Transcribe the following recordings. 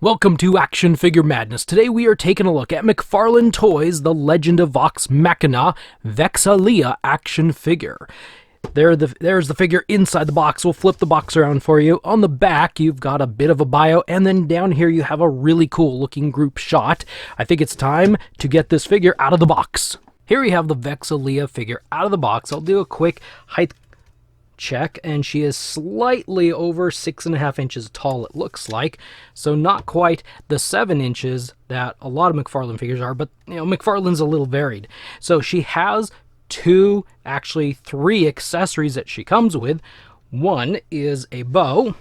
Welcome to Action Figure Madness. Today we are taking a look at McFarlane Toys' The Legend of Vox Machina Vex'ahlia action figure. There's the figure inside the box. We'll flip the box around for you. On the back, you've got a bit of a bio, and then down here you have a really cool looking group shot. I think it's time to get this figure out of the box. Here we have the Vex'ahlia figure out of the box. I'll do a quick height check, and she is slightly over 6.5 inches tall, it looks like, so not quite the 7 inches that a lot of McFarlane figures are, but McFarlane's a little varied. So she has actually three accessories that she comes with. One is a bow,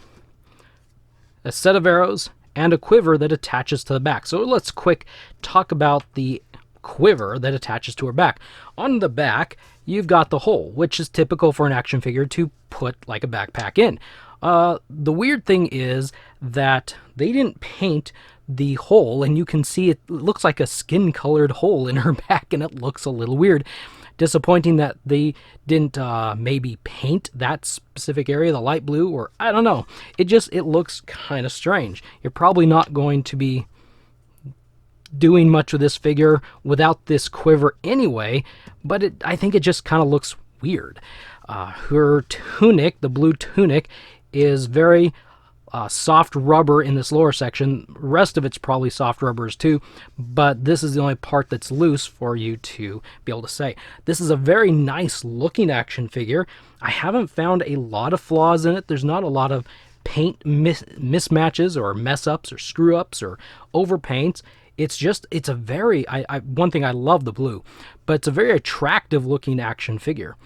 a set of arrows, and a quiver that attaches to the back. So let's quick talk about the quiver that attaches to her back. On the back, you've got the hole, which is typical for an action figure to put like a backpack in. The weird thing is that they didn't paint the hole, and you can see it looks like a skin-colored hole in her back, and it looks a little weird. Disappointing that they didn't maybe paint that specific area, the light blue, or I don't know. It looks kind of strange. You're probably not going to be doing much with this figure without this quiver anyway, but I think it just kind of looks weird. Her tunic, the blue tunic, is very soft rubber in this lower section. The rest of it's probably soft rubbers too, but this is the only part that's loose for you to be able to say. This is a very nice looking action figure. I haven't found a lot of flaws in it. There's not a lot of paint mismatches or mess-ups or screw-ups or overpaints. It's a very, one thing, I love the blue, but it's a very attractive looking action figure.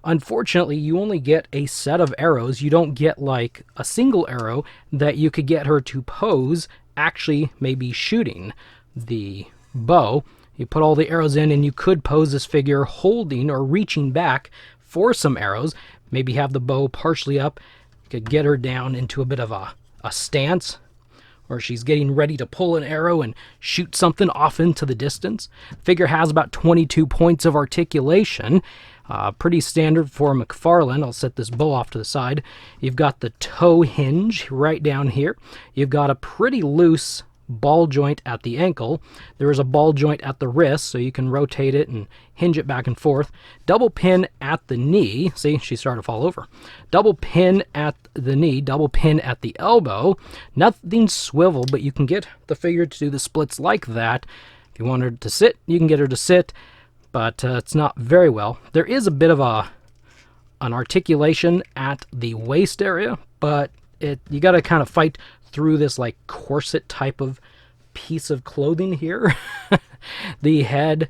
Unfortunately, you only get a set of arrows. You don't get like a single arrow that you could get her to pose, actually maybe shooting the bow. You put all the arrows in and you could pose this figure holding or reaching back for some arrows, maybe have the bow partially up. You could get her down into a bit of a stance, or she's getting ready to pull an arrow and shoot something off into the distance. The figure has about 22 points of articulation. Pretty standard for McFarlane. I'll set this bow off to the side. You've got the toe hinge right down here. You've got a pretty loose ball joint at the ankle. There is a ball joint at the wrist, so you can rotate it and hinge it back and forth. Double pin at the knee. See, she started to fall over. Double pin at the knee, double pin at the elbow. Nothing swivel, but you can get the figure to do the splits like that. If you want her to sit, you can get her to sit, but it's not very well. There is a bit of an articulation at the waist area, but you got to kind of fight through this like corset type of piece of clothing here. The head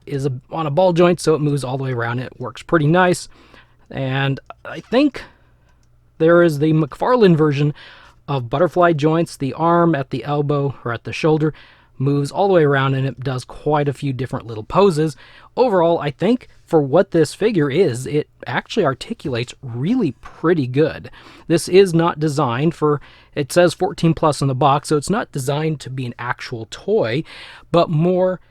is on a ball joint, so it moves all the way around. It works pretty nice. And I think there is the McFarlane version of butterfly joints. The arm at the elbow or at the shoulder moves all the way around, and it does quite a few different little poses. Overall, I think for what this figure is, it actually articulates really pretty good. This is not designed for, it says 14 plus on the box, so it's not designed to be an actual toy, but more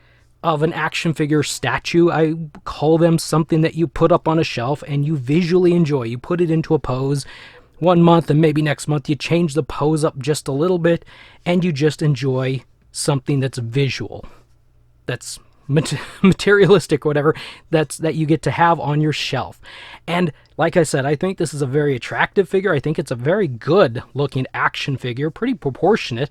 of an action figure statue. I call them something that you put up on a shelf and you visually enjoy. You put it into a pose 1 month, and maybe next month you change the pose up just a little bit, and you just enjoy something that's visual, that's materialistic, whatever, that you get to have on your shelf. And like I said, I think this is a very attractive figure. I think it's a very good looking action figure, pretty proportionate,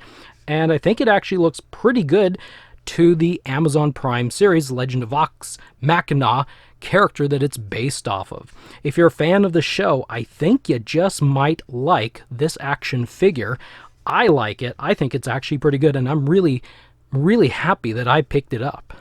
and I think it actually looks pretty good to the Amazon Prime series, Legend of Vox Machina character that it's based off of. If you're a fan of the show, I think you just might like this action figure. I like it. I think it's actually pretty good, and I'm really, really happy that I picked it up.